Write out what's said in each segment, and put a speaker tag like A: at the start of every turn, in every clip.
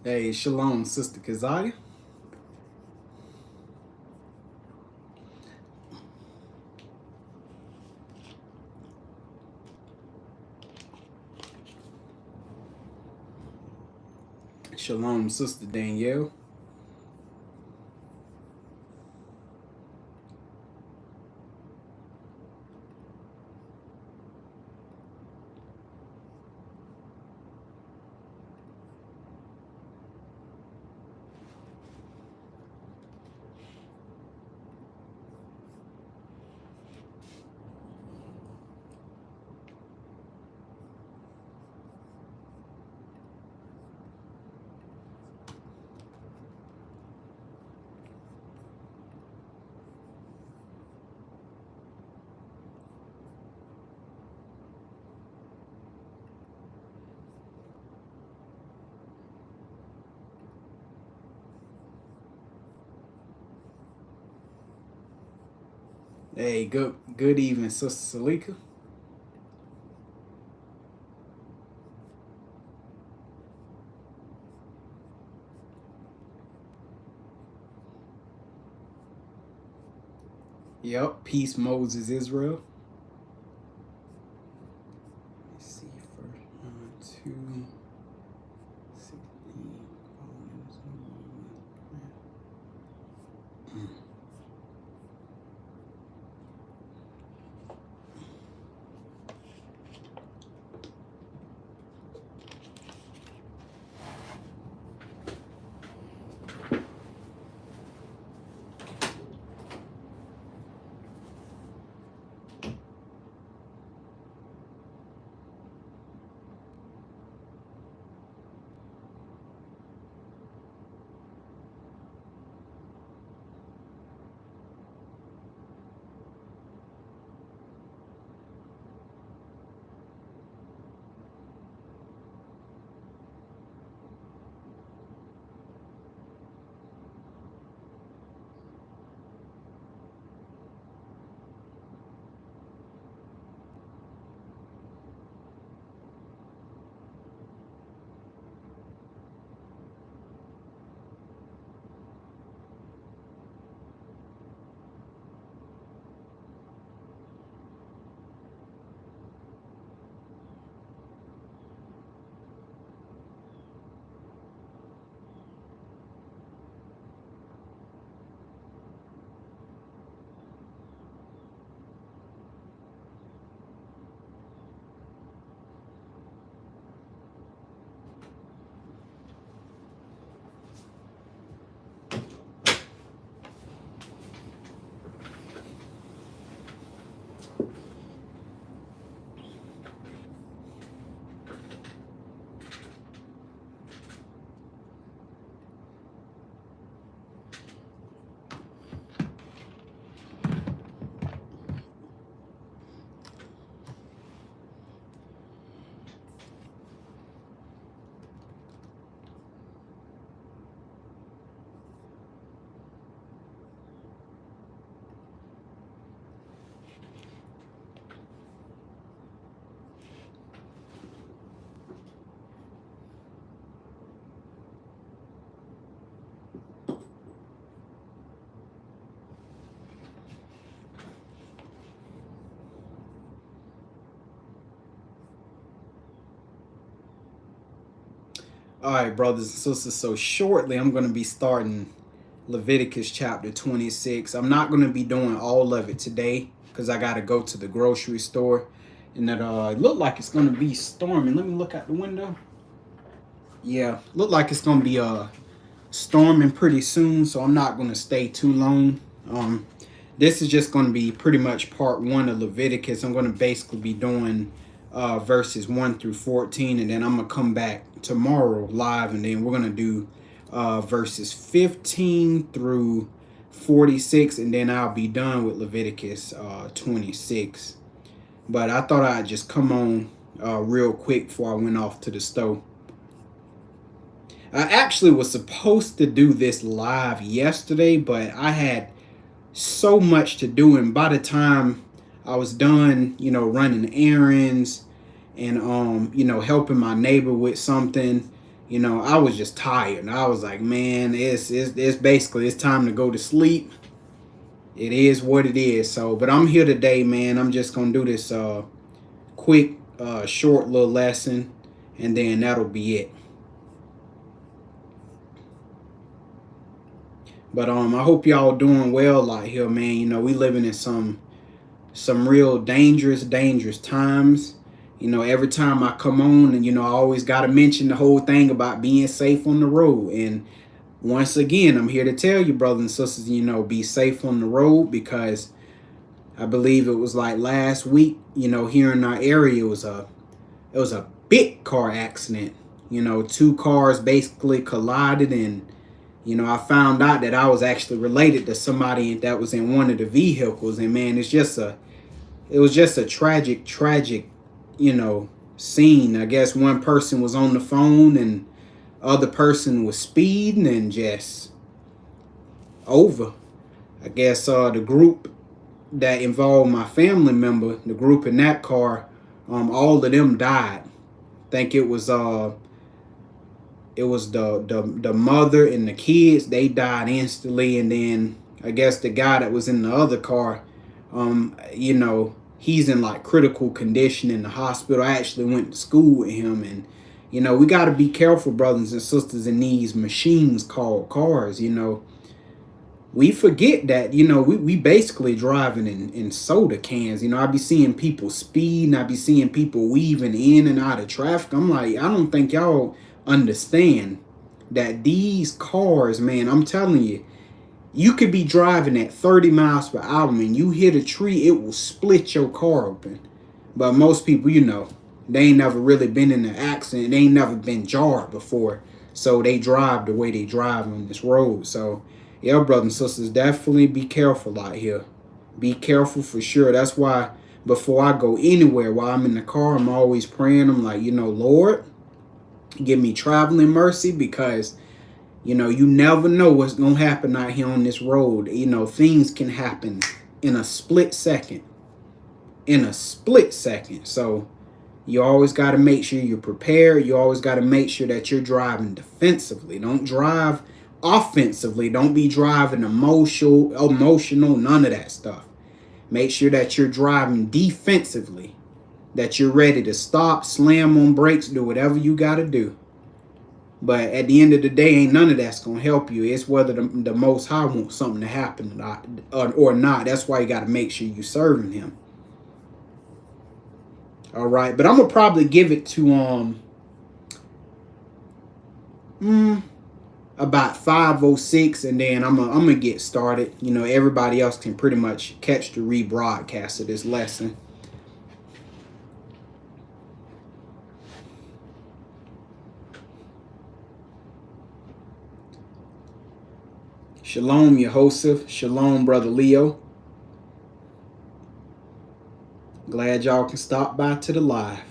A: Hey, shalom, Sister Keziah. Shalom, Sister Danielle. Hey, good evening, Sister Salika. Yep, peace, Moses, Israel. Let's see, first 2, 16 volumes. All right, brothers and sisters. So shortly, I'm going to be starting Leviticus chapter 26. I'm not going to be doing all of it today because I got to go to the grocery store, and it look like it's going to be storming. Let me look out the window. Yeah, look like it's going to be storming pretty soon, so I'm not going to stay too long. This is just going to be pretty much part 1 of Leviticus. I'm going to basically be doing verses 1 through 14, and then I'm going to come back tomorrow live, and then we're going to do verses 15 through 46, and then I'll be done with Leviticus 26. But I thought I'd just come on real quick before I went off to the stove. I actually was supposed to do this live yesterday, but I had so much to do, and by the time I was done, running errands and helping my neighbor with something, you know, I was just tired. And I was like, man, it's basically it's time to go to sleep. It is what it is. So, but I'm here today, man. I'm just gonna do this quick, short little lesson, and then that'll be it. But I hope y'all doing well out here, man. You know, we living in some real dangerous times. You know, every time I come on, and you know, I always got to mention the whole thing about being safe on the road. And once again, I'm here to tell you, brothers and sisters, you know, be safe on the road, because I believe it was like last week, you know, here in our area, it was a big car accident. You know, two cars basically collided, and you know, I found out that I was actually related to somebody that was in one of the vehicles, and man, it was just a tragic, you know, scene. I guess one person was on the phone and other person was speeding, and just over. I guess the group that involved my family member, the group in that car, all of them died. I think it was the mother and the kids. They died instantly, and then I guess the guy that was in the other car, you know, he's in like critical condition in the hospital. I actually went to school with him, and you know, we got to be careful, brothers and sisters, in these machines called cars. You know, we forget that, you know, we basically driving in soda cans. You know, I be seeing people speeding. I be seeing people weaving in and out of traffic. I'm like, I don't think y'all understand that these cars, man, I'm telling you, you could be driving at 30 miles per hour, and you hit a tree, it will split your car open. But most people, you know, they ain't never really been in an accident. They ain't never been jarred before. So they drive the way they drive on this road. So, yeah, brothers and sisters, definitely be careful out here. Be careful for sure. That's why before I go anywhere, while I'm in the car, I'm always praying. I'm like, you know, Lord, give me traveling mercy, because you know, you never know what's going to happen out here on this road. You know, things can happen in a split second. In a split second. So you always got to make sure you're prepared. You always got to make sure that you're driving defensively. Don't drive offensively. Don't be driving emotional, none of that stuff. Make sure that you're driving defensively, that you're ready to stop, slam on brakes, do whatever you got to do. But at the end of the day, ain't none of that's going to help you. It's whether the Most High wants something to happen or not. That's why you got to make sure you're serving him. All right. But I'm going to probably give it to about 5:06, and then I'm going to get started. You know, everybody else can pretty much catch the rebroadcast of this lesson. Shalom, Yehoseph. Shalom, Brother Leo. Glad y'all can stop by to the live.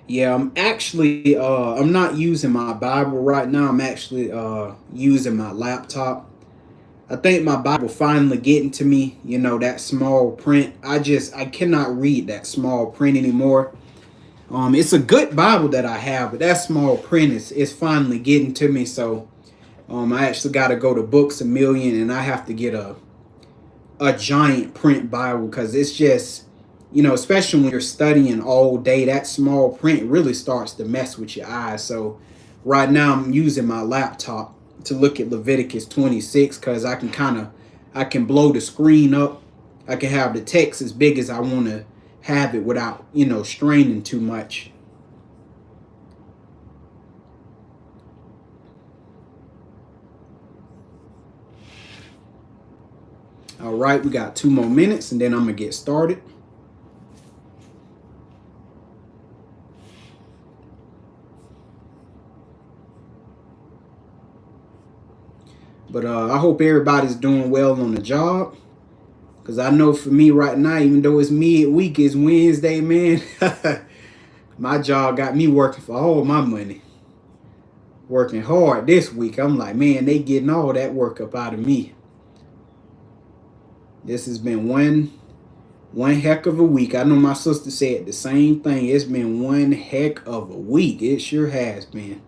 A: Yeah, I'm actually I'm not using my Bible right now. I'm actually using my laptop. I think my Bible finally getting to me, you know, that small print. I cannot read that small print anymore. It's a good Bible that I have, but that small print is finally getting to me. So I actually got to go to Books A Million, and I have to get a giant print Bible, because it's just, you know, especially when you're studying all day, that small print really starts to mess with your eyes. So right now I'm using my laptop to look at Leviticus 26, because I can blow the screen up. I can have the text as big as I want to have it without, you know, straining too much. All right, we got 2 more minutes, and then I'm going to get started. But I hope everybody's doing well on the job, because I know for me right now, even though it's midweek, it's Wednesday, man, my job got me working for all my money. working hard this week. I'm like, man, they getting all that work up out of me. This has been one heck of a week. I know my sister said the same thing. It's been one heck of a week. It sure has been.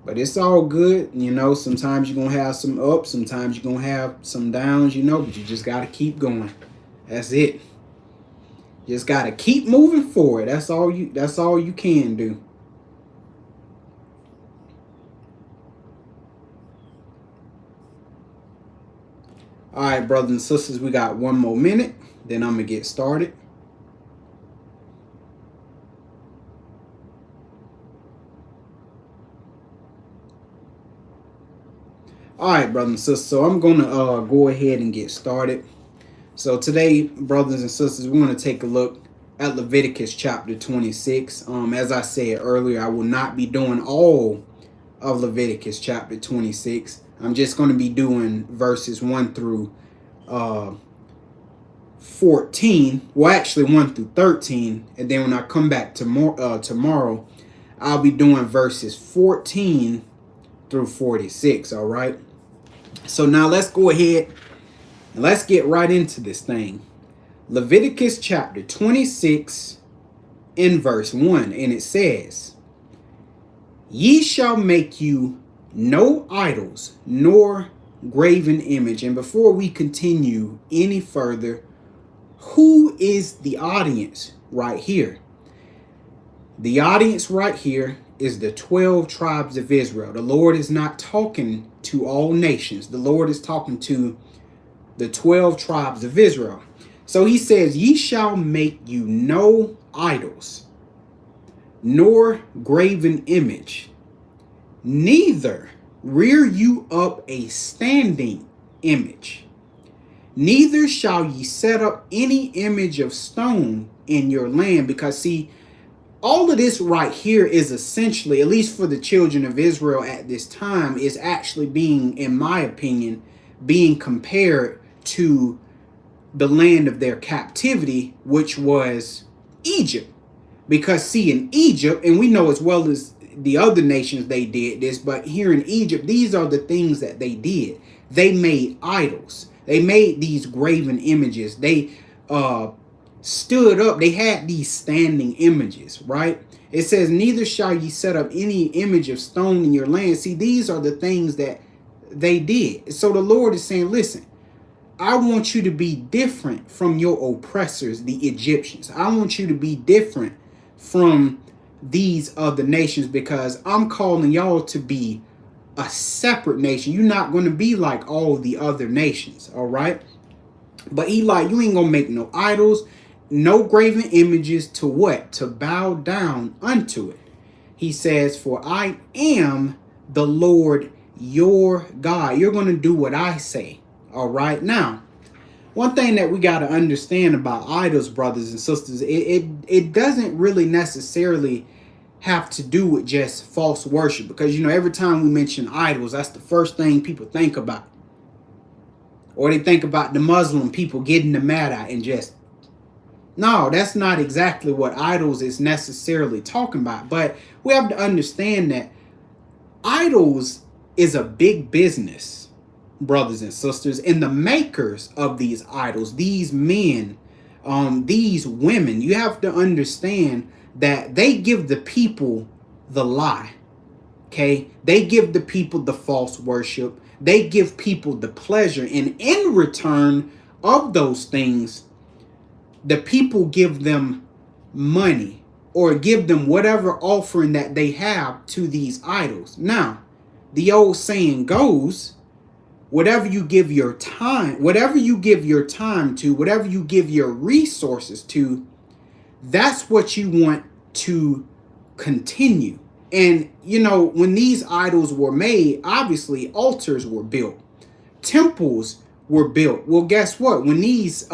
A: But it's all good. You know, sometimes you're going to have some ups. Sometimes you're going to have some downs, you know. But you just got to keep going. That's it. Just got to keep moving forward. That's all you can do. All right, brothers and sisters, we got one more minute. Then I'm going to get started. All right, brothers and sisters. So I'm going to go ahead and get started. So today, brothers and sisters, we're going to take a look at Leviticus chapter 26. As I said earlier, I will not be doing all of Leviticus chapter 26. I'm just going to be doing verses 1 through 14. Well, actually 1 through 13. And then when I come back tomorrow, I'll be doing verses 14 through 46. All right. So now let's go ahead and let's get right into this thing. Leviticus chapter 26 in verse 1. And it says, "Ye shall make you no idols, nor graven image." And before we continue any further, who is the audience right here? The audience right here is the 12 tribes of Israel. The Lord is not talking to all nations. The Lord is talking to the 12 tribes of Israel. So he says, "Ye shall make you no idols, nor graven image, neither rear you up a standing image, neither shall ye set up any image of stone in your land." Because see, all of this right here is essentially, at least for the children of Israel at this time, is actually being, in my opinion, being compared to the land of their captivity, which was Egypt. Because see, in Egypt, and we know as well as the other nations they did this, but here in Egypt, these are the things that they did. They made idols. They made these graven images. They stood up. They had these standing images, right? It says, "Neither shall ye set up any image of stone in your land." See, these are the things that they did. So the Lord is saying, listen, I want you to be different from your oppressors, the Egyptians. I want you to be different from these other nations, because I'm calling y'all to be a separate nation. You're not going to be like all the other nations, all right? But he like, you ain't going to make no idols, no graven images to what? To bow down unto it. He says, "For I am the Lord your God." You're going to do what I say. All right. Now, one thing that we got to understand about idols, brothers and sisters, it doesn't really necessarily have to do with just false worship. Because, you know, every time we mention idols, that's the first thing people think about. Or they think about the Muslim people getting the mat out and just... No, that's not exactly what idols is necessarily talking about. But we have to understand that idols is a big business, brothers and sisters. And the makers of these idols, these men, these women, you have to understand that they give the people the lie. Okay? They give the people the false worship. They give people the pleasure. And in return of those things, the people give them money or give them whatever offering that they have to these idols. Now, the old saying goes, whatever you give your time to, whatever you give your resources to, that's what you want to continue. And, you know, when these idols were made, obviously altars were built. Temples were built. Well, guess what? When these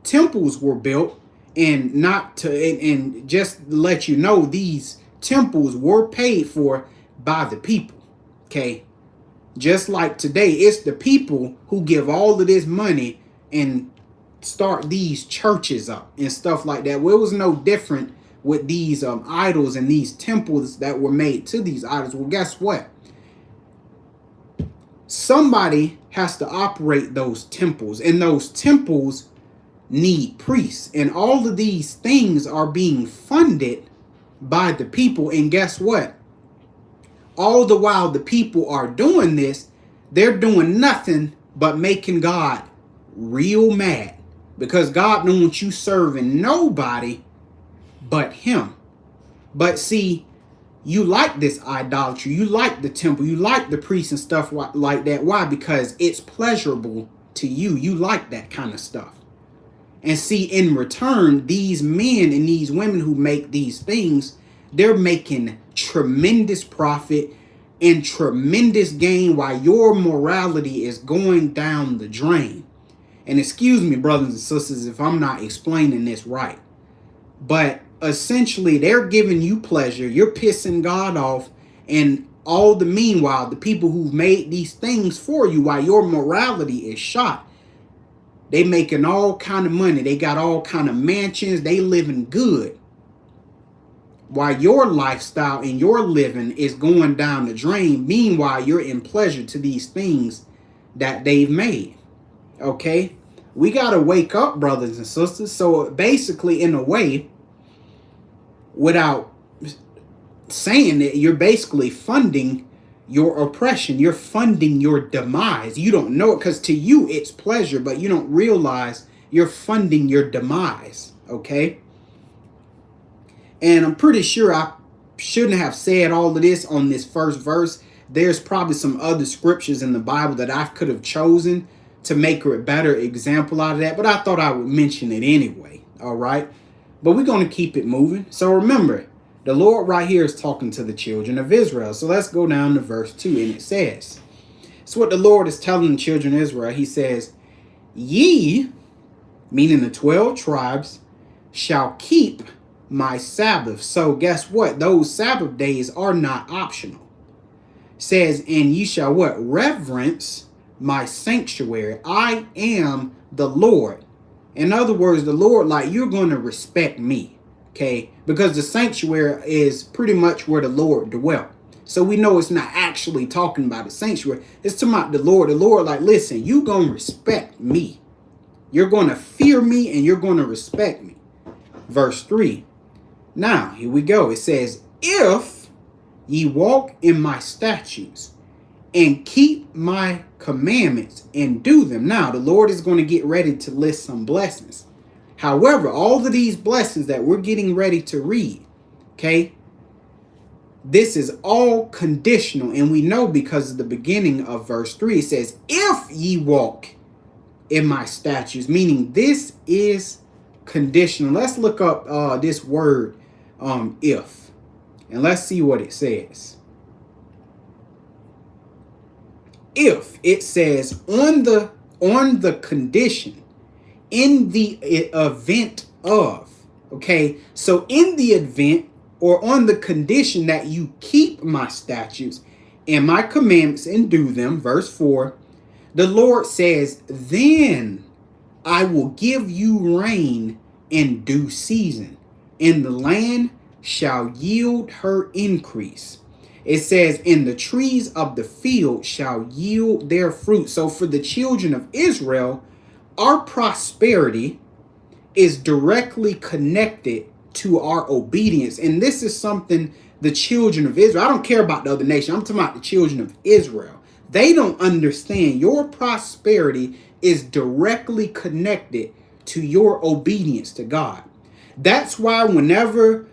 A: temples were built, and just to let you know, these temples were paid for by the people. Okay? Just like today, it's the people who give all of this money and start these churches up and stuff like that. Well, it was no different with these idols and these temples that were made to these idols. Well, guess what? Somebody has to operate those temples, and those temples need priests. And all of these things are being funded by the people. And guess what? All the while the people are doing this, they're doing nothing but making God real mad, because God don't want you serving nobody but him. But see, you like this idolatry, you like the temple, you like the priests and stuff like that. Why? Because it's pleasurable to you. You like that kind of stuff. And see, in return, these men and these women who make these things, they're making tremendous profit and tremendous gain while your morality is going down the drain. And excuse me, brothers and sisters, if I'm not explaining this right. But essentially, they're giving you pleasure. You're pissing God off. And all the meanwhile, the people who've made these things for you while your morality is shot, they making all kind of money. They got all kind of mansions. They living good. While your lifestyle and your living is going down the drain. Meanwhile, you're in pleasure to these things that they've made. Okay? We got to wake up, brothers and sisters. So basically, in a way, without saying it, you're basically funding your oppression. You're funding your demise. You don't know it because to you it's pleasure, but you don't realize you're funding your demise. Okay? And I'm pretty sure I shouldn't have said all of this on this first verse. There's probably some other scriptures in the Bible that I could have chosen to make a better example out of that, but I thought I would mention it anyway. All right? But we're going to keep it moving. So remember, the Lord right here is talking to the children of Israel. So let's go down to verse 2, and it says, it's what the Lord is telling the children of Israel. He says, ye, meaning the 12 tribes, shall keep my Sabbath. So guess what? Those Sabbath days are not optional. It says, and ye shall what? Reverence my sanctuary. I am the Lord. In other words, the Lord, like, you're going to respect me. Okay? Because the sanctuary is pretty much where the Lord dwelt. So we know it's not actually talking about the sanctuary. It's talking about the Lord. The Lord, like, listen, you're going to respect me. You're going to fear me and you're going to respect me. Verse 3. Now, here we go. It says, if ye walk in my statutes and keep my commandments and do them. Now, the Lord is going to get ready to list some blessings. However, all of these blessings that we're getting ready to read, okay, this is all conditional. And we know because of the beginning of verse 3, it says, if ye walk in my statutes, meaning this is conditional. Let's look up this word, if, and let's see what it says. If it says on the condition, in the event of, okay, so in the event or on the condition that you keep my statutes and my commandments and do them, verse 4, the Lord says, then I will give you rain in due season, and the land shall yield her increase. It says, and the trees of the field shall yield their fruit. So for the children of Israel, our prosperity is directly connected to our obedience. And this is something the children of Israel, I don't care about the other nation, I'm talking about the children of Israel. They don't understand your prosperity is directly connected to your obedience to God. That's why whenever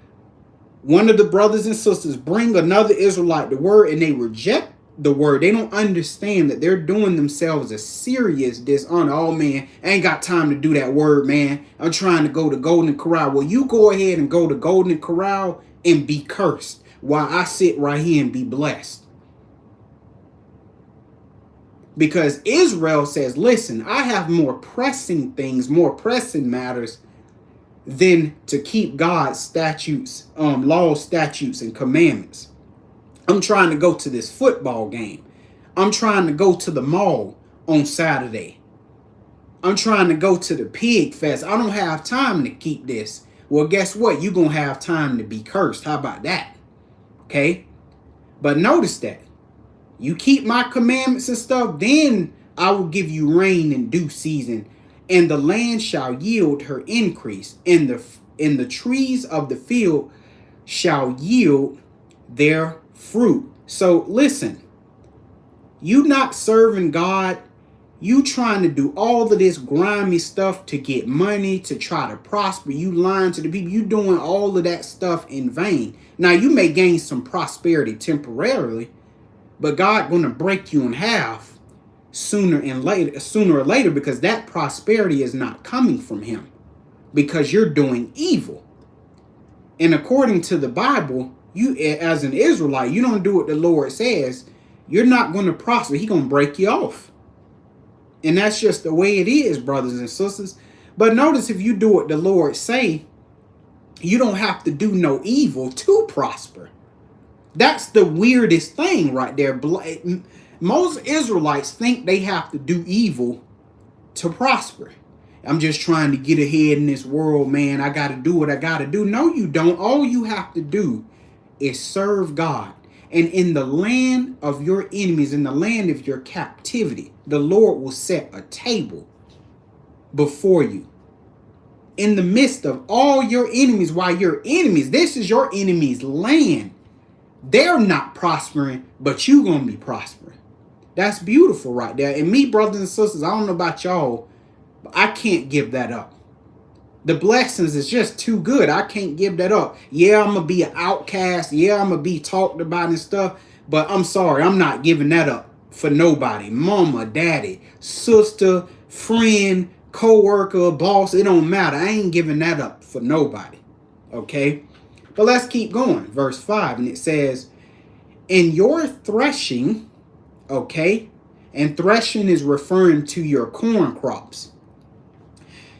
A: one of the brothers and sisters bring another Israelite the word and they reject the word, they don't understand that they're doing themselves a serious dishonor. Oh man, I ain't got time to do that word, man. I'm trying to go to Golden Corral. Well, you go ahead and go to Golden Corral and be cursed while I sit right here and be blessed. Because Israel says, listen, I have more pressing things, more pressing matters than to keep God's statutes, laws, statutes, and commandments. I'm trying to go to this football game. I'm trying to go to the mall on Saturday. I'm trying to go to the pig fest. I don't have time to keep this. Well, guess what? You're going to have time to be cursed. How about that? Okay? But notice that. You keep my commandments and stuff, then I will give you rain in due season, and the land shall yield her increase, and the trees of the field shall yield their fruit. So listen, you not serving God, you trying to do all of this grimy stuff to get money, to try to prosper, you lying to the people, you doing all of that stuff in vain. Now you may gain some prosperity temporarily, but God gonna break you in half sooner or later, because that prosperity is not coming from him, because you're doing evil. And according to the Bible, you as an Israelite, you don't do what the Lord says, you're not going to prosper. He's going to break you off. And that's just the way it is, brothers and sisters. But notice, if you do what the Lord say, you don't have to do no evil to prosper. That's the weirdest thing right there. Most Israelites think they have to do evil to prosper. I'm just trying to get ahead in this world, man. I got to do what I got to do. No, you don't. All you have to do is serve God. And in the land of your enemies, in the land of your captivity, the Lord will set a table before you. In the midst of all your enemies, while your enemies, this is your enemy's land. They're not prospering, but you're going to be prospering. That's beautiful right there. And me, brothers and sisters, I don't know about y'all, but I can't give that up. The blessings is just too good. I can't give that up. Yeah, I'm going to be an outcast. Yeah, I'm going to be talked about and stuff. But I'm sorry, I'm not giving that up for nobody. Mama, daddy, sister, friend, co-worker, boss. It don't matter. I ain't giving that up for nobody. Okay? But let's keep going. Verse 5. And it says, in your threshing, okay? And threshing is referring to your corn crops.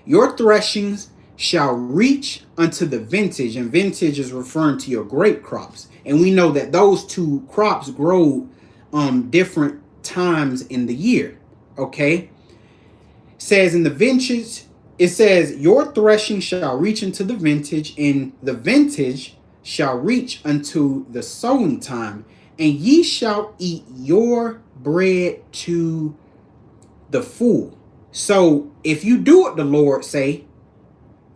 A: Your threshings shall reach unto the vintage, and vintage is referring to your grape crops. And we know that those two crops grow different times in the year. Okay? It says in the vintage, it says, your threshing shall reach into the vintage, and the vintage shall reach unto the sowing time, and ye shall eat your bread to the full. So if you do what the Lord say,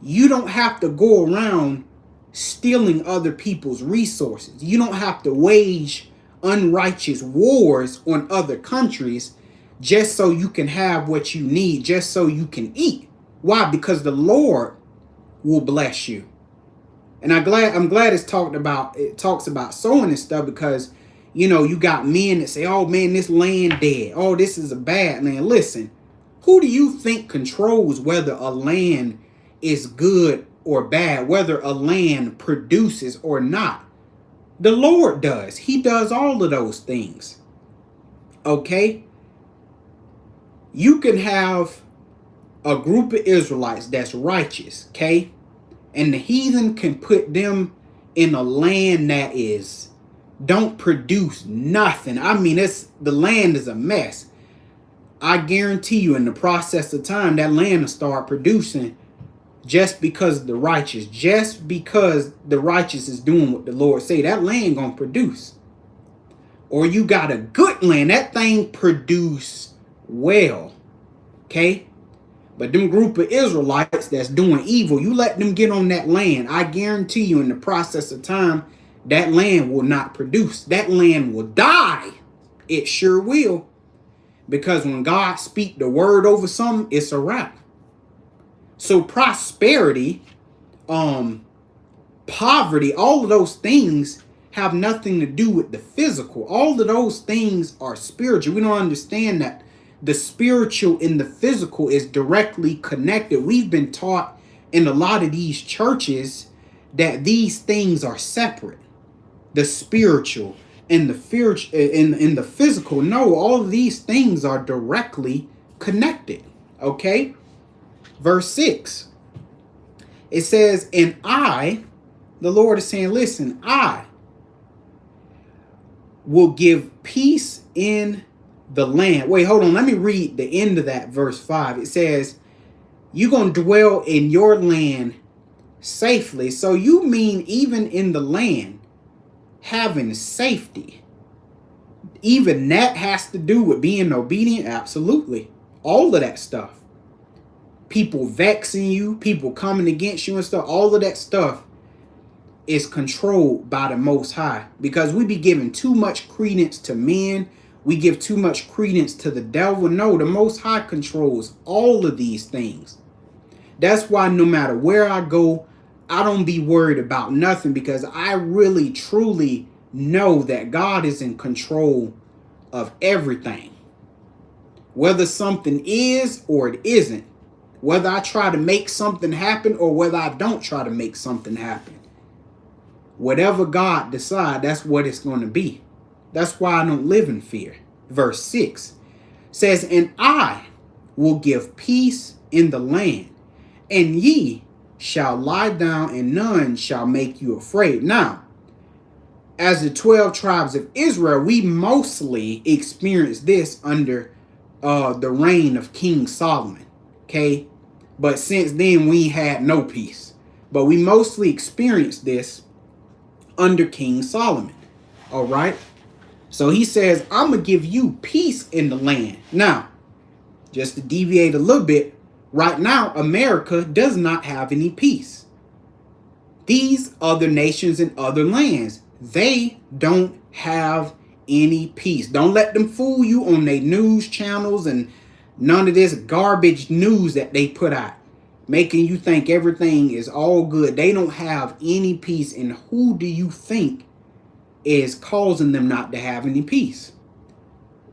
A: you don't have to go around stealing other people's resources. You don't have to wage unrighteous wars on other countries just so you can have what you need, just so you can eat. Why? Because the Lord will bless you. And I'm glad it talks about sowing and stuff, because you got men that say, oh man, this land dead. Oh, this is a bad land. Listen, who do you think controls whether a land is good or bad, whether a land produces or not? The Lord does. He does all of those things. Okay? You can have a group of Israelites that's righteous, okay? And the heathen can put them in a land that don't produce nothing. I mean, the land is a mess. I guarantee you, in the process of time, that land will start producing, just because the righteous is doing what the Lord say. That land gonna produce. Or you got a good land, that thing produce well. Okay? But them group of Israelites that's doing evil, you let them get on that land, I guarantee you, in the process of time, that land will not produce. That land will die. It sure will. Because when God speak the word over something, it's a wrap. So prosperity, poverty, all of those things have nothing to do with the physical. All of those things are spiritual. We don't understand that the spiritual and the physical is directly connected. We've been taught in a lot of these churches that these things are separate. The spiritual and the physical. No, all of these things are directly connected. Okay? Verse 6. It says, and the Lord is saying, listen, I will give peace in the land. Wait, hold on. Let me read the end of that verse 5. It says, you're going to dwell in your land safely. So you mean even in the land, having safety, even that has to do with being obedient? Absolutely. All of that stuff. People vexing you, people coming against you and stuff, all of that stuff is controlled by the Most High, because we be giving too much credence to men. We give too much credence to the devil. No, the Most High controls all of these things. That's why no matter where I go, I don't be worried about nothing, because I really truly know that God is in control of everything. Whether something is or it isn't, whether I try to make something happen or whether I don't try to make something happen, whatever God decides, that's what it's going to be. That's why I don't live in fear. Verse 6 says, and I will give peace in the land, and ye shall lie down, and none shall make you afraid. Now, as the 12 tribes of Israel, we mostly experienced this under the reign of King Solomon. Okay? But since then, we had no peace. But we mostly experienced this under King Solomon. All right? So he says, I'm going to give you peace in the land. Now, just to deviate a little bit, right now, America does not have any peace. These other nations and other lands, they don't have any peace. Don't let them fool you on their news channels and none of this garbage news that they put out, making you think everything is all good. They don't have any peace. And who do you think is causing them not to have any peace?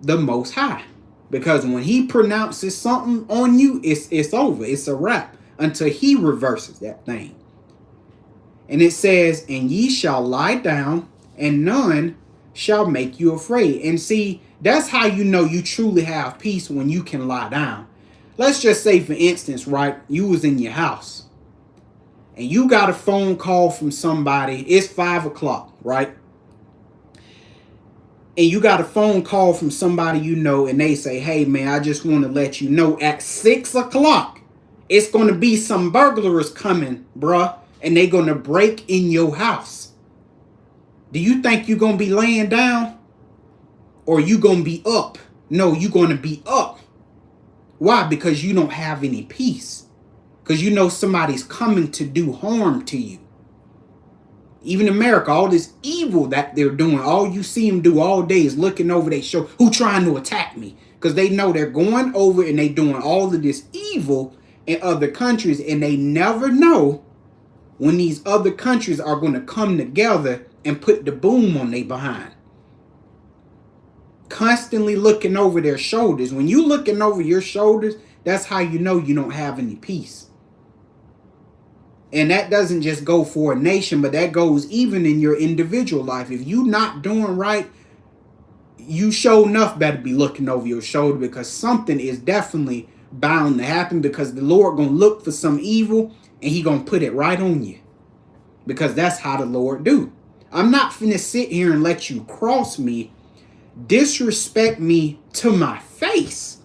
A: The Most High. Because when he pronounces something on you, it's over. It's a wrap until he reverses that thing. And it says, and ye shall lie down, and none shall make you afraid. And see, that's how you know you truly have peace, when you can lie down. Let's just say, for instance, right, you was in your house and you got a phone call from somebody. It's 5 o'clock, right? And you got a phone call from somebody you know, and they say, hey, man, I just want to let you know at 6 o'clock, it's going to be some burglars coming, bruh, and they're going to break in your house. Do you think you're going to be laying down, or you going to be up? No, you're going to be up. Why? Because you don't have any peace. Because you know somebody's coming to do harm to you. Even America, all this evil that they're doing, all you see them do all day is looking over their shoulder. Who trying to attack me? Because they know they're going over and they doing all of this evil in other countries, and they never know when these other countries are going to come together and put the boom on their behind. Constantly looking over their shoulders. When you looking over your shoulders, that's how you know you don't have any peace. And that doesn't just go for a nation, but that goes even in your individual life. If you not doing right, you sure enough better be looking over your shoulder, because something is definitely bound to happen, because the Lord gonna look for some evil and he gonna put it right on you, because that's how the Lord do. I'm not finna sit here and let you cross me, disrespect me to my face.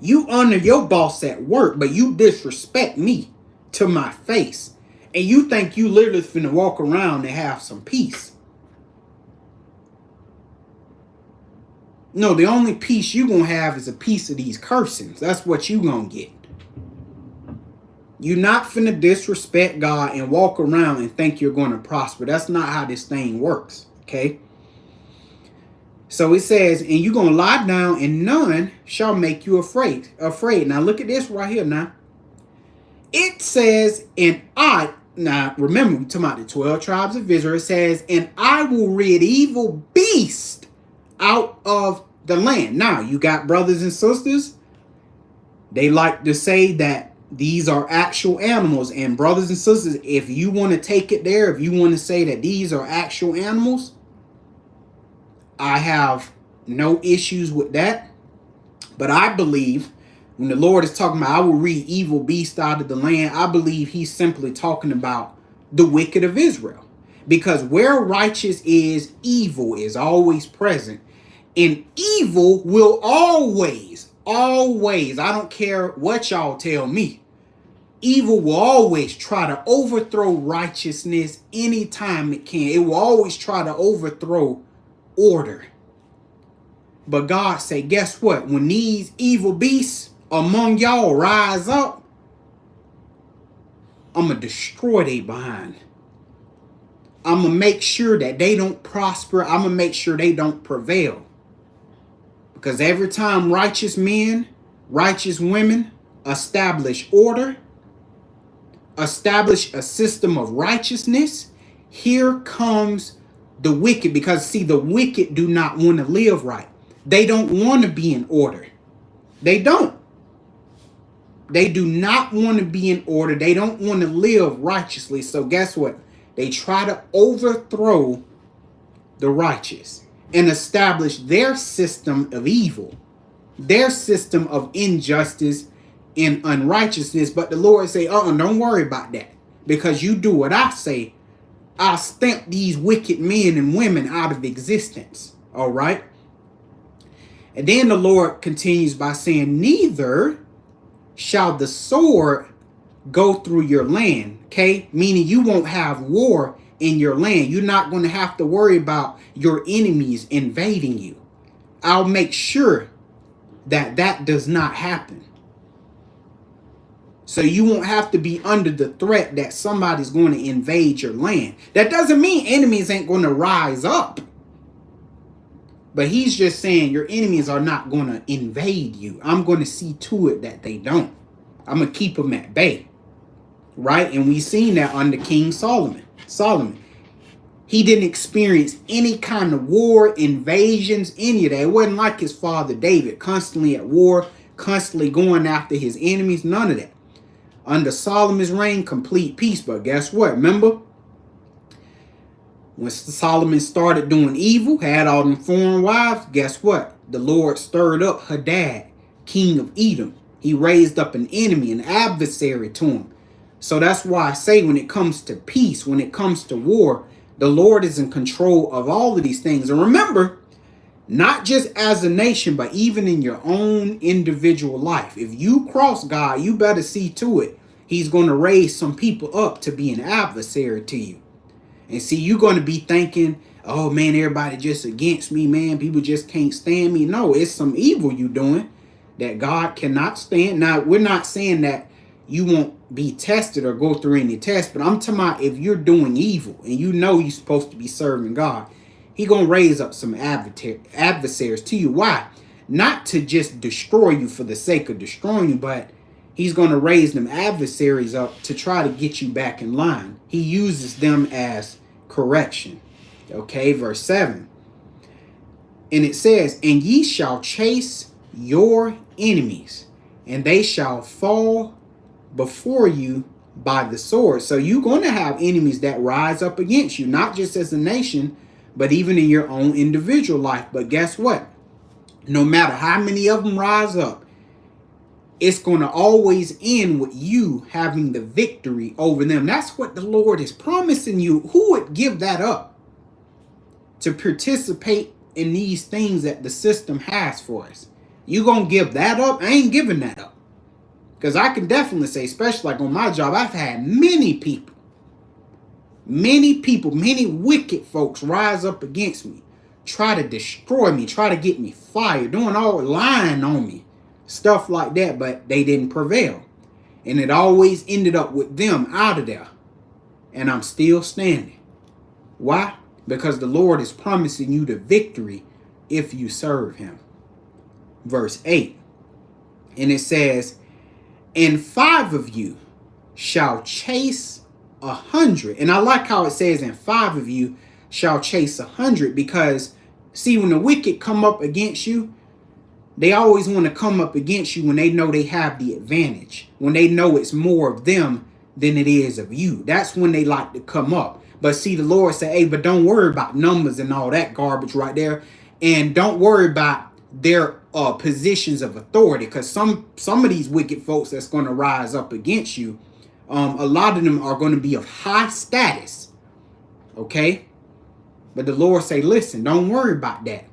A: You honor your boss at work, but you disrespect me to my face. And you think you literally finna walk around and have some peace. No, the only peace you gonna have is a piece of these cursings. That's what you gonna get. You're not finna disrespect God and walk around and think you're gonna prosper. That's not how this thing works, okay? So it says, and you're gonna lie down, and none shall make you afraid. Now look at this right here now. It says, now remember, we're talking about the 12 tribes of Israel. It says, and I will rid evil beast out of the land. Now, you got brothers and sisters, they like to say that these are actual animals. And brothers and sisters, if you want to take it there, if you want to say that these are actual animals, I have no issues with that. But I believe when the Lord is talking about, I will rid evil beast out of the land, I believe he's simply talking about the wicked of Israel. Because where righteous is, evil is always present. And evil will always, I don't care what y'all tell me, Evil will always try to overthrow righteousness anytime it can. It will always try to overthrow order. But God say, guess what? When these evil beasts among y'all rise up, I'm going to destroy they behind. I'm going to make sure that they don't prosper. I'm going to make sure they don't prevail. Because every time righteous men, righteous women establish order, establish a system of righteousness, here comes the wicked. Because see, the wicked do not want to live right. They don't want to be in order. They don't. They do not want to be in order. They don't want to live righteously. So guess what? They try to overthrow the righteous and establish their system of evil, their system of injustice and unrighteousness. But the Lord say, don't worry about that. Because you do what I say, I'll stamp these wicked men and women out of existence. All right. And then the Lord continues by saying, neither shall the sword go through your land. Okay. Meaning you won't have war in your land. You're not going to have to worry about your enemies invading you. I'll make sure that that does not happen. So you won't have to be under the threat that somebody's going to invade your land. That doesn't mean enemies ain't going to rise up. But he's just saying your enemies are not going to invade you. I'm going to see to it that they don't. I'm going to keep them at bay. Right? And we've seen that under King Solomon. He didn't experience any kind of war, invasions, any of that. It wasn't like his father David, constantly at war, constantly going after his enemies. None of that. Under Solomon's reign, complete peace. But guess what? Remember? When Solomon started doing evil, had all them foreign wives, guess what? The Lord stirred up Hadad, king of Edom. He raised up an enemy, an adversary to him. So that's why I say when it comes to peace, when it comes to war, the Lord is in control of all of these things. And remember, not just as a nation, but even in your own individual life. If you cross God, you better see to it. He's going to raise some people up to be an adversary to you. And see, you're going to be thinking, oh man, everybody just against me, man. People just can't stand me. No, it's some evil you doing that God cannot stand. Now, we're not saying that you won't be tested or go through any tests, but I'm talking about if you're doing evil and you know you're supposed to be serving God, He's going to raise up some adversaries to you. Why? Not to just destroy you for the sake of destroying you, but He's going to raise them adversaries up to try to get you back in line. He uses them as correction. Okay, verse 7. And it says, and ye shall chase your enemies, and they shall fall before you by the sword. So you're going to have enemies that rise up against you, not just as a nation, but even in your own individual life. But guess what? No matter how many of them rise up, it's going to always end with you having the victory over them. That's what the Lord is promising you. Who would give that up to participate in these things that the system has for us? You going to give that up? I ain't giving that up. Because I can definitely say, especially like on my job, I've had many wicked folks rise up against me, try to destroy me, try to get me fired, doing all lying on me. Stuff like that, but they didn't prevail. And it always ended up with them out of there. And I'm still standing. Why? Because the Lord is promising you the victory if you serve Him. Verse 8. And it says, and 5 of you shall chase 100. And I like how it says, and 5 of you shall chase 100. Because, see, when the wicked come up against you, they always want to come up against you when they know they have the advantage. When they know it's more of them than it is of you. That's when they like to come up. But see, the Lord say, hey, but don't worry about numbers and all that garbage right there. And don't worry about their positions of authority. Because some of these wicked folks that's going to rise up against you, a lot of them are going to be of high status. Okay? But the Lord say, listen, don't worry about that.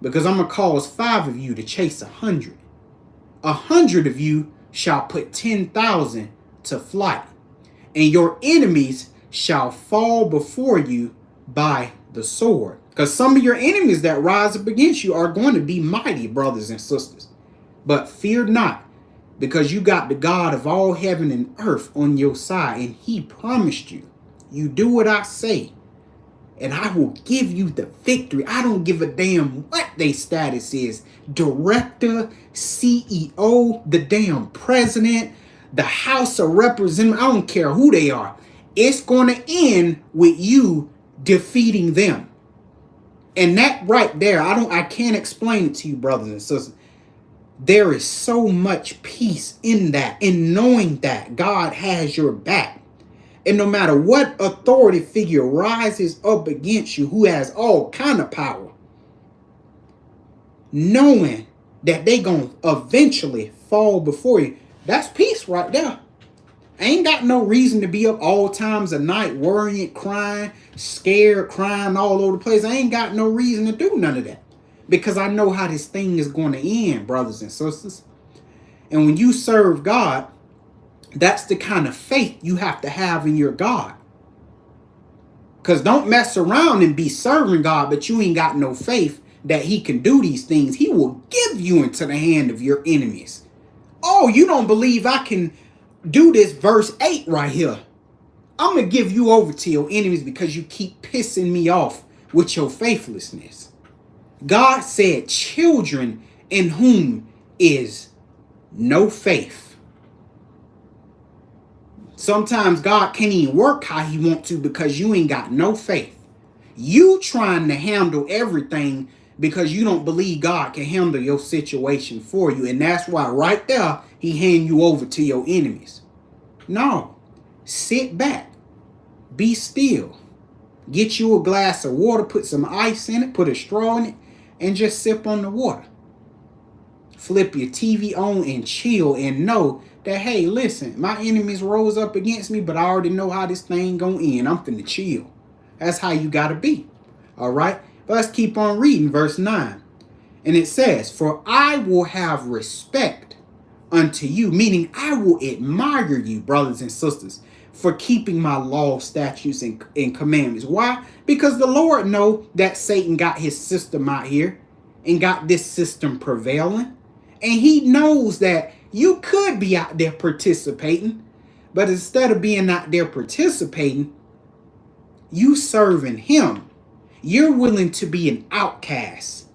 A: Because I'm going to cause 5 of you to chase 100. 100 of you shall put 10,000 to flight, and your enemies shall fall before you by the sword. Because some of your enemies that rise up against you are going to be mighty, brothers and sisters. But fear not, because you got the God of all heaven and earth on your side, and he promised you, you do what I say, and I will give you the victory. I don't give a damn what their status is. Director, CEO, the damn president, the House of Representatives, I don't care who they are. It's going to end with you defeating them. And that right there, I can't explain it to you, brothers and sisters. There is so much peace in that, in knowing that God has your back. And no matter what authority figure rises up against you, who has all kind of power, knowing that they gonna eventually fall before you, that's peace right there. I ain't got no reason to be up all times of night worrying, crying, scared, crying all over the place. I ain't got no reason to do none of that, because I know how this thing is going to end, brothers and sisters. And when you serve God, that's the kind of faith you have to have in your God. Because don't mess around and be serving God, but you ain't got no faith that he can do these things. He will give you into the hand of your enemies. Oh, you don't believe I can do this? Verse 8 right here. I'm going to give you over to your enemies because you keep pissing me off with your faithlessness. God said, children in whom is no faith. Sometimes God can't even work how he wants to because you ain't got no faith. You trying to handle everything because you don't believe God can handle your situation for you. And that's why right there, he hand you over to your enemies. No, sit back, be still, get you a glass of water, put some ice in it, put a straw in it, and just sip on the water. Flip your TV on and chill and know that, hey, listen, my enemies rose up against me, but I already know how this thing gonna end. I'm finna chill. That's how you gotta be. All right? But let's keep on reading verse 9. And it says, for I will have respect unto you, meaning I will admire you, brothers and sisters, for keeping my law, statutes, and commandments. Why? Because the Lord know that Satan got his system out here and got this system prevailing. And he knows that you could be out there participating, but instead of being out there participating, you serving him. You're willing to be an outcast.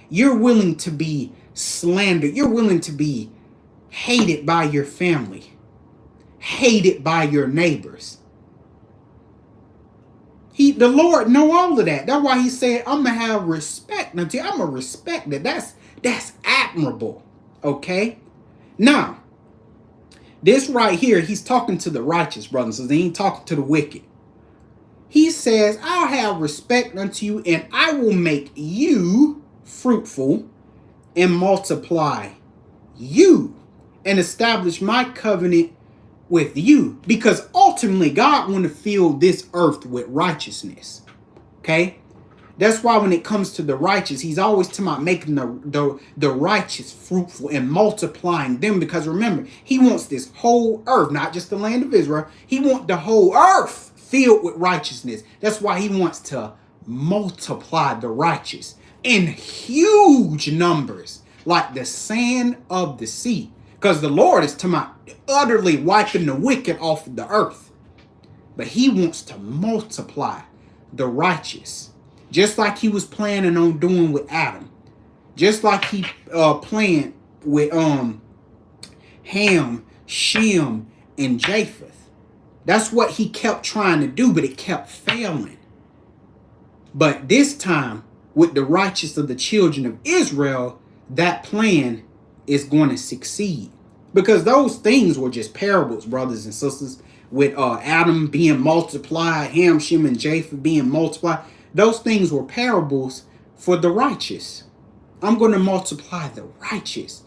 A: You're willing to be slandered. You're willing to be hated by your family, hated by your neighbors. The Lord know all of that. That's why he said, I'm going to have respect unto you. I'm going to respect that. That's admirable. Okay? Now, this right here, he's talking to the righteous, brothers. So he ain't talking to the wicked. He says, I'll have respect unto you, and I will make you fruitful and multiply you and establish my covenant with you. Because ultimately, God want to fill this earth with righteousness. Okay? That's why when it comes to the righteous, he's always talking about making the righteous fruitful and multiplying them. Because remember, he wants this whole earth, not just the land of Israel. He wants the whole earth filled with righteousness. That's why he wants to multiply the righteous in huge numbers, like the sand of the sea. Because the Lord is talking about utterly wiping the wicked off of the earth. But he wants to multiply the righteous. Just like he was planning on doing with Adam. Just like he planned with Ham, Shem, and Japheth. That's what he kept trying to do, but it kept failing. But this time, with the righteous of the children of Israel, that plan is going to succeed. Because those things were just parables, brothers and sisters. With Adam being multiplied, Ham, Shem, and Japheth being multiplied. Those things were parables for the righteous. I'm going to multiply the righteous.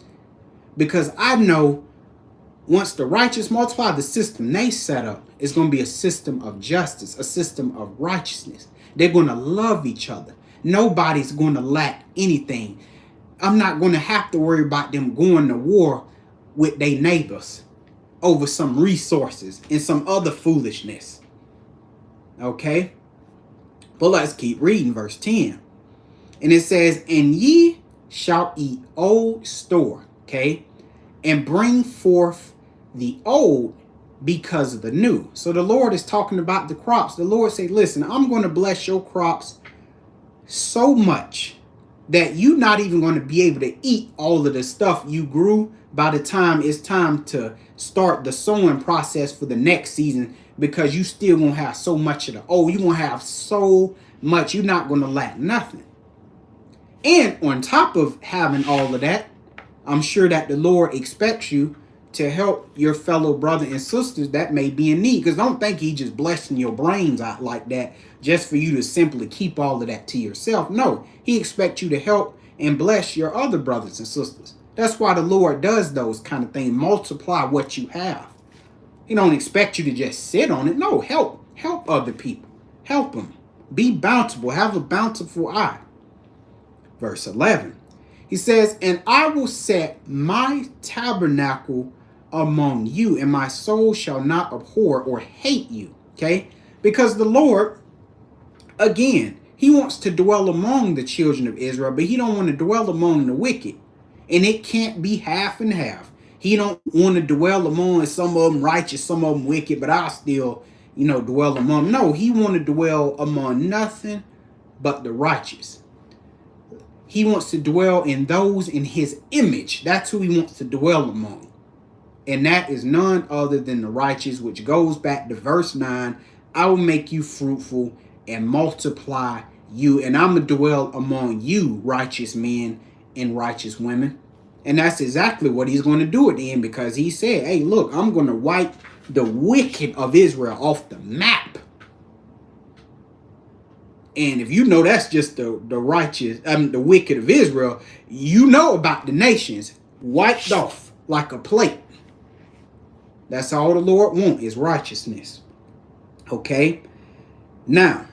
A: Because I know once the righteous multiply, the system they set up is going to be a system of justice, a system of righteousness. They're going to love each other. Nobody's going to lack anything. I'm not going to have to worry about them going to war with their neighbors. over some resources and some other foolishness. Okay? But let's keep reading verse 10. And it says, and ye shall eat old store, okay, and bring forth the old because of the new. So the Lord is talking about the crops. The Lord said, listen, I'm going to bless your crops so much that you're not even going to be able to eat all of the stuff you grew by the time it's time to start the sowing process for the next season, because you still going to have so much of the old. You're going to have so much. You're not going to lack nothing. And on top of having all of that, I'm sure that the Lord expects you to help your fellow brother and sisters that may be in need. Because don't think he just blessing your brains out like that just for you to simply keep all of that to yourself. No, he expects you to help and bless your other brothers and sisters. That's why the Lord does those kind of things. Multiply what you have. He don't expect you to just sit on it. No, help other people. Help them. Be bountiful. Have a bountiful eye. Verse 11. He says, and I will set my tabernacle among you, and my soul shall not abhor or hate you. Okay? Because the Lord, again, he wants to dwell among the children of Israel, but he don't want to dwell among the wicked. And it can't be half and half. He don't want to dwell among some of them righteous, some of them wicked, but I'll still, dwell among them. No, he want to dwell among nothing but the righteous. He wants to dwell in those in his image. That's who he wants to dwell among. And that is none other than the righteous, which goes back to verse 9. I will make you fruitful and multiply you. And I'm going to dwell among you, righteous men and righteous women. And that's exactly what he's going to do at the end, because he said, hey, look, I'm going to wipe the wicked of Israel off the map. And if you know that's just the righteous, the wicked of Israel, you know about the nations wiped off like a plate. That's all the Lord wants, is righteousness. Okay? Now,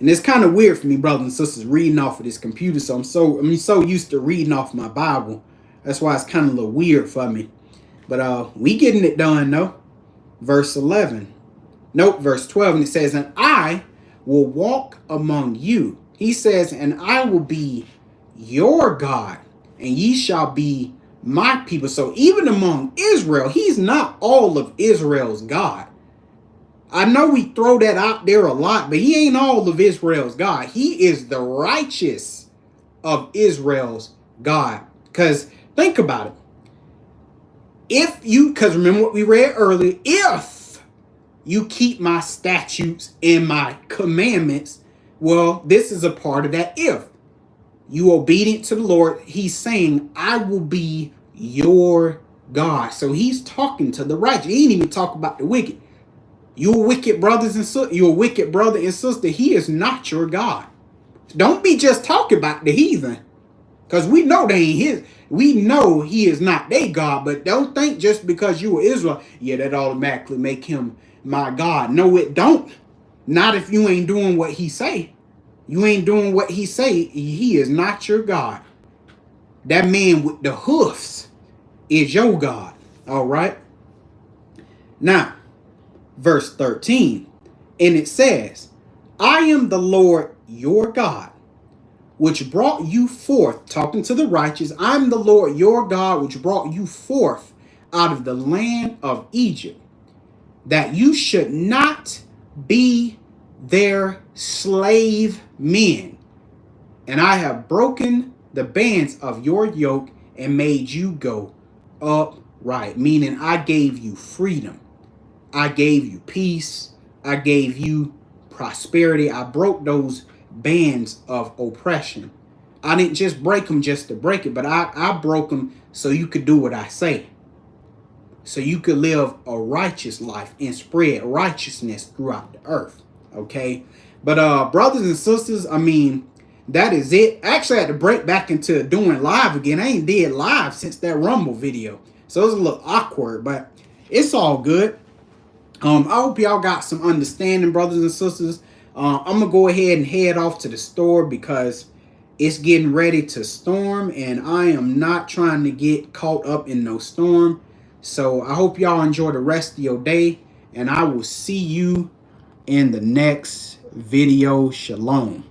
A: and it's kind of weird for me, brothers and sisters, reading off of this computer. So I'm so used to reading off my Bible. That's why it's kind of a little weird for me. But we getting it done, though. Verse 11. Nope, verse 12. And it says, and I will walk among you. He says, and I will be your God, and ye shall be my people. So even among Israel, he's not all of Israel's God. I know we throw that out there a lot, but he ain't all of Israel's God. He is the righteous of Israel's God. Because think about it. Because remember what we read earlier, if you keep my statutes and my commandments, well, this is a part of that if. You obedient to the Lord, he's saying, I will be your God. So he's talking to the righteous. He ain't even talk about the wicked. You're wicked brothers and sisters. You're a wicked brother and sister. He is not your God. Don't be just talking about the heathen, because we know they ain't his. We know he is not their God. But don't think just because you are Israel, yeah, that automatically make him my God. No, it don't. Not if you ain't doing what he say. You ain't doing what he say. He is not your God. That man with the hoofs is your God. All right. Now, verse 13. And it says, I am the Lord your God, which brought you forth, talking to the righteous. I'm the Lord your God, which brought you forth out of the land of Egypt, that you should not be their slave men. And I have broken the bands of your yoke and made you go upright. Meaning I gave you freedom. I gave you peace. I gave you prosperity. I broke those bands of oppression. I didn't just break them just to break it, but I broke them so you could do what I say. So you could live a righteous life and spread righteousness throughout the earth. Okay. But brothers and sisters, that is it. Actually, I had to break back into doing live again. I ain't did live since that Rumble video. So it's a little awkward, but it's all good. I hope y'all got some understanding, brothers and sisters. I'm going to go ahead and head off to the store because it's getting ready to storm, and I am not trying to get caught up in no storm. So I hope y'all enjoy the rest of your day, and I will see you in the next video. Shalom.